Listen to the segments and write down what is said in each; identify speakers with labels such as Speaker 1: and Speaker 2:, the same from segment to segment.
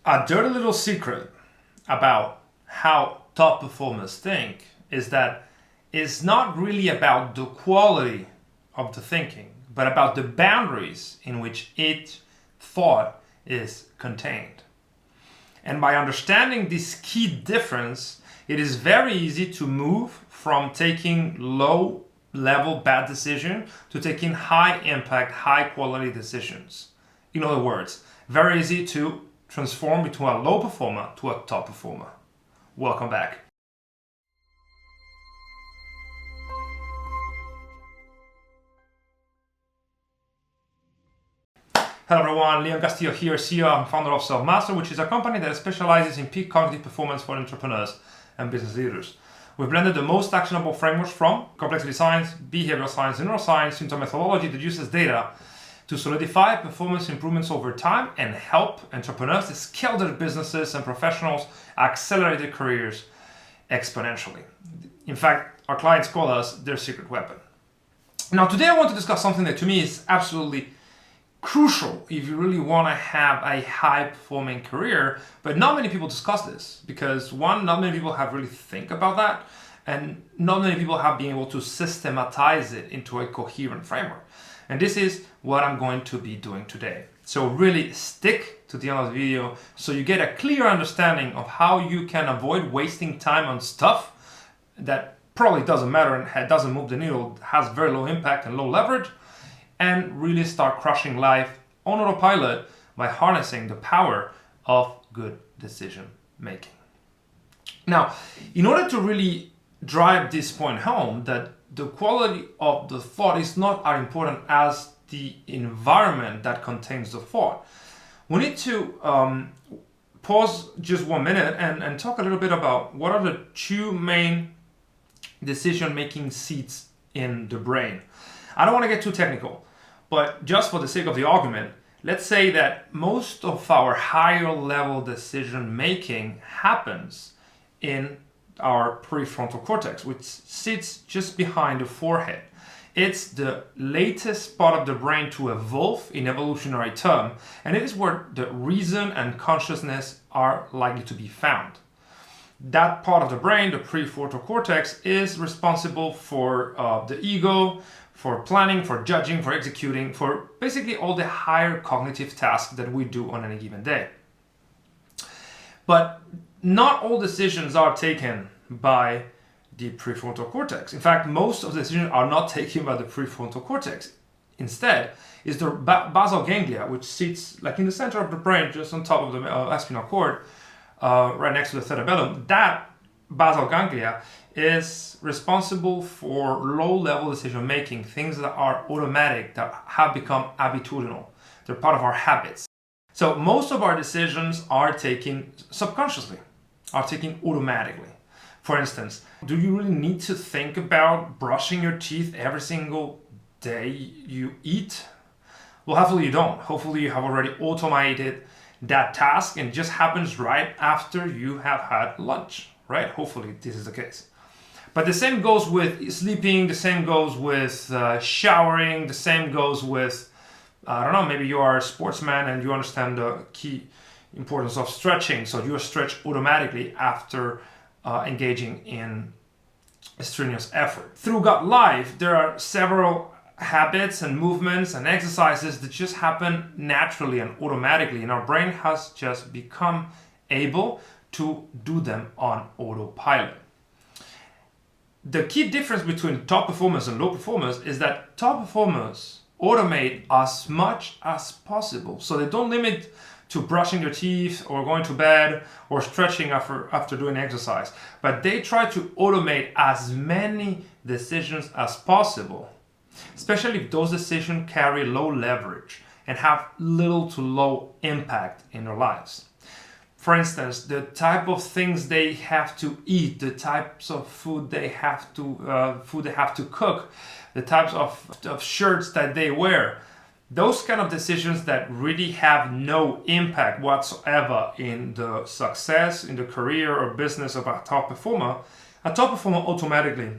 Speaker 1: A dirty little secret about how top performers think is that it's not really about the quality of the thinking, but about the boundaries in which each thought is contained. And by understanding this key difference, it is very easy to move from taking low level bad decisions to taking high impact, high quality decisions. In other words, very easy to transform between a low performer to a top performer. Welcome back. Hello everyone, Leon Castillo here, CEO and founder of Selfmastered, which is a company that specializes in peak cognitive performance for entrepreneurs and business leaders. We've blended the most actionable frameworks from complexity science, behavioral science, and neuroscience into a methodology that uses data to solidify performance improvements over time and help entrepreneurs to scale their businesses and professionals accelerate their careers exponentially. In fact, our clients call us their secret weapon. Now, today I want to discuss something that to me is absolutely crucial if you really want to have a high-performing career, but not many people discuss this because one, not many people have really think about that, and not many people have been able to systematize it into a coherent framework. And this is what I'm going to be doing today. So really stick to the end of the video so you get a clear understanding of how you can avoid wasting time on stuff that probably doesn't matter and doesn't move the needle, has very low impact and low leverage, and really start crushing life on autopilot by harnessing the power of good decision making. Now, in order to really drive this point home, that the quality of the thought is not as important as the environment that contains the thought, we need to pause just 1 minute and talk a little bit about what are the two main decision making seats in the brain. I don't want to get too technical, but just for the sake of the argument, let's say that most of our higher level decision making happens in our prefrontal cortex, which sits just behind the forehead. It's the latest part of the brain to evolve in evolutionary term, and it is where the reason and consciousness are likely to be found. That part of the brain, the prefrontal cortex, is responsible for the ego, for planning, for judging, for executing, for basically all the higher cognitive tasks that we do on any given day. But not all decisions are taken by the prefrontal cortex. In fact, most of the decisions are not taken by the prefrontal cortex. Instead, is the basal ganglia, which sits like in the center of the brain, just on top of the spinal cord, right next to the cerebellum. That basal ganglia is responsible for low-level decision-making, things that are automatic, that have become habitudinal. They're part of our habits. So most of our decisions are taken subconsciously, are taken automatically. For instance, do you really need to think about brushing your teeth every single day you eat? Well, hopefully you don't. Hopefully you have already automated that task and it just happens right after you have had lunch, right? Hopefully this is the case. But the same goes with sleeping, the same goes with showering, the same goes with, I don't know, maybe you are a sportsman and you understand the key importance of stretching. So you stretch automatically after engaging in a strenuous effort. Through gut life, there are several habits and movements and exercises that just happen naturally and automatically, and our brain has just become able to do them on autopilot. The key difference between top performers and low performers is that top performers automate as much as possible. So they don't limit to brushing their teeth or going to bed or stretching after doing exercise, but they try to automate as many decisions as possible, especially if those decisions carry low leverage and have little to low impact in their lives. For instance, the type of things they have to eat, the types of food they have to cook, the types of shirts that they wear, those kind of decisions that really have no impact whatsoever in the success, in the career or business of a top performer automatically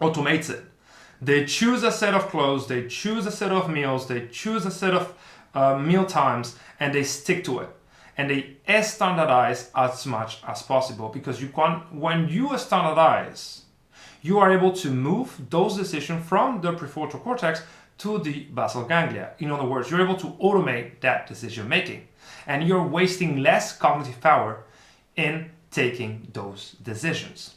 Speaker 1: automates it. They choose a set of clothes, they choose a set of meals, they choose a set of meal times, and they stick to it. and they standardize as much as possible, because when you standardize, you are able to move those decisions from the prefrontal cortex to the basal ganglia. In other words, you're able to automate that decision making, and you're wasting less cognitive power in taking those decisions.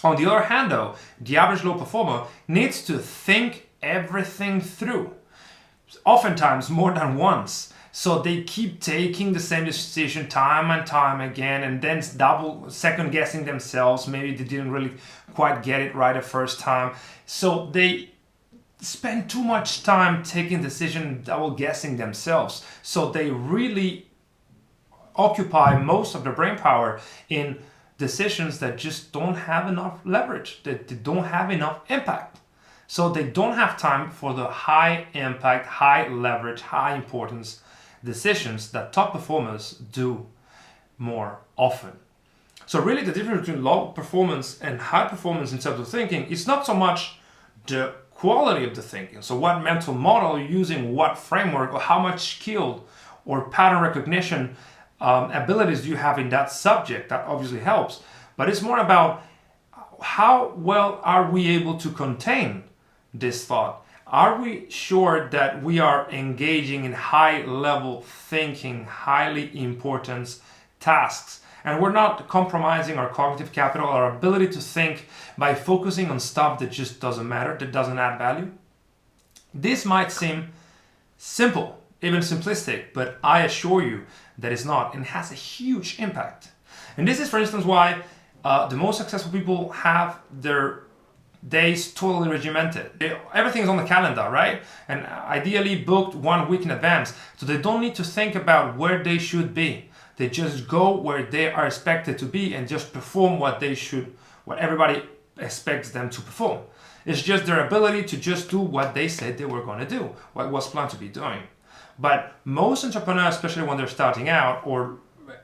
Speaker 1: On the other hand, though, the average low performer needs to think everything through, oftentimes more than once. So they keep taking the same decision time and time again, and then second guessing themselves. Maybe they didn't really quite get it right the first time. So they spend too much time taking decision, double guessing themselves. So they really occupy most of their brain power in decisions that just don't have enough leverage, that they don't have enough impact. So they don't have time for the high impact, high leverage, high importance decisions that top performers do more often. So really the difference between low performance and high performance in terms of thinking is not so much the quality of the thinking. So what mental model you're using, what framework, or how much skill or pattern recognition abilities do you have in that subject. That obviously helps, but it's more about how well are we able to contain this thought. Are we sure that we are engaging in high level thinking, highly important tasks, and we're not compromising our cognitive capital, our ability to think, by focusing on stuff that just doesn't matter, that doesn't add value? This might seem simple, even simplistic, but I assure you that it's not, and it has a huge impact. And this is, for instance, why the most successful people have their days totally regimented. Everything is on the calendar, right? And ideally booked 1 week in advance. So they don't need to think about where they should be. They just go where they are expected to be and just perform what everybody expects them to perform. It's just their ability to just do what they said they were going to do, what was planned to be doing. But most entrepreneurs, especially when they're starting out, or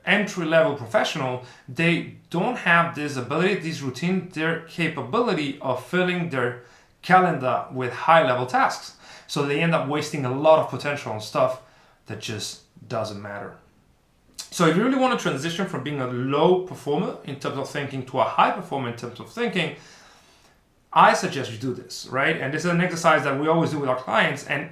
Speaker 1: entry-level professional, they don't have this ability, this routine, their capability of filling their calendar with high-level tasks. So they end up wasting a lot of potential on stuff that just doesn't matter. So if you really want to transition from being a low performer in terms of thinking to a high performer in terms of thinking, I suggest you do this, right? And this is an exercise that we always do with our clients, and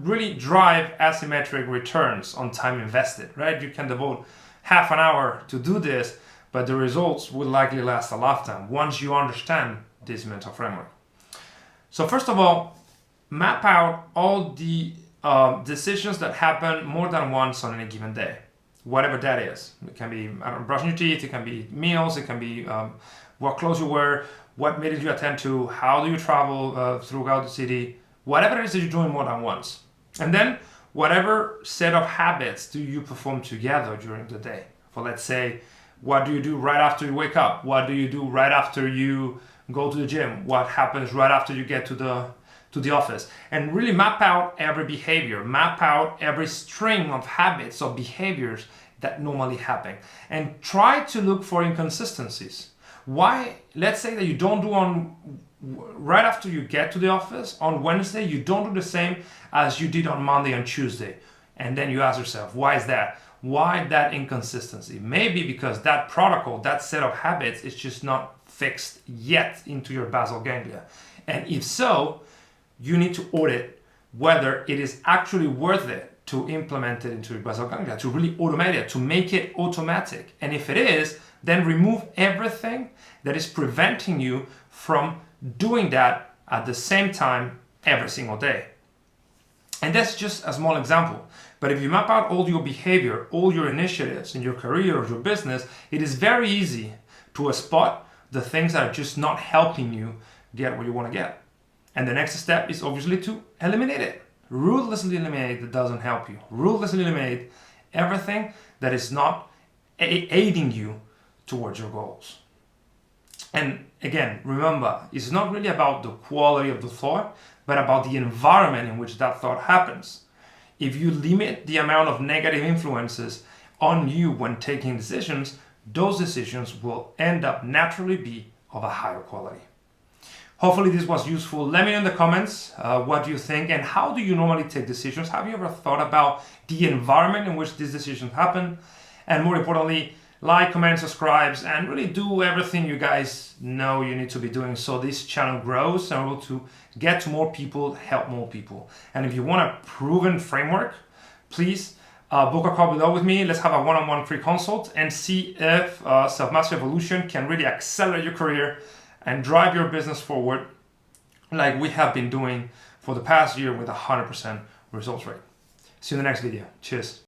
Speaker 1: really drive asymmetric returns on time invested, right? You can devote half an hour to do this, but the results will likely last a lifetime once you understand this mental framework. So first of all, map out all the decisions that happen more than once on any given day, whatever that is. It can be brushing your teeth, it can be meals, it can be what clothes you wear, what meetings you attend to, how do you travel throughout the city, whatever it is that you're doing more than once. And then whatever set of habits do you perform together during the day? For, let's say, what do you do right after you wake up? What do you do right after you go to the gym? What happens right after you get to the office? And really map out every behavior, map out every string of habits or behaviors that normally happen, and try to look for inconsistencies. Why, let's say that you don't do on right after you get to the office on Wednesday, you don't do the same as you did on Monday and Tuesday. And then you ask yourself, why is that? Why that inconsistency? Maybe because that protocol, that set of habits is just not fixed yet into your basal ganglia. And if so, you need to audit whether it is actually worth it to implement it into your basal ganglia, to really automate it, to make it automatic. And if it is, then remove everything that is preventing you from doing that at the same time every single day. And that's just a small example. But if you map out all your behavior, all your initiatives in your career or your business, it is very easy to spot the things that are just not helping you get what you want to get. And the next step is obviously to eliminate it. Ruthlessly eliminate that doesn't help you. Ruthlessly eliminate everything that is not aiding you towards your goals. And again, remember, it's not really about the quality of the thought, but about the environment in which that thought happens. If you limit the amount of negative influences on you when taking decisions, those decisions will end up naturally be of a higher quality. Hopefully this was useful. Let me know in the comments what do you think and how do you normally take decisions? Have you ever thought about the environment in which these decisions happen? And more importantly, like, comment, subscribe, and really do everything you guys know you need to be doing so this channel grows and we're able to get to more people, help more people. And if you want a proven framework, please book a call below with me. Let's have a one-on-one free consult and see if Self-Mastered Evolution can really accelerate your career and drive your business forward like we have been doing for the past year with 100% results rate. See you in the next video. Cheers.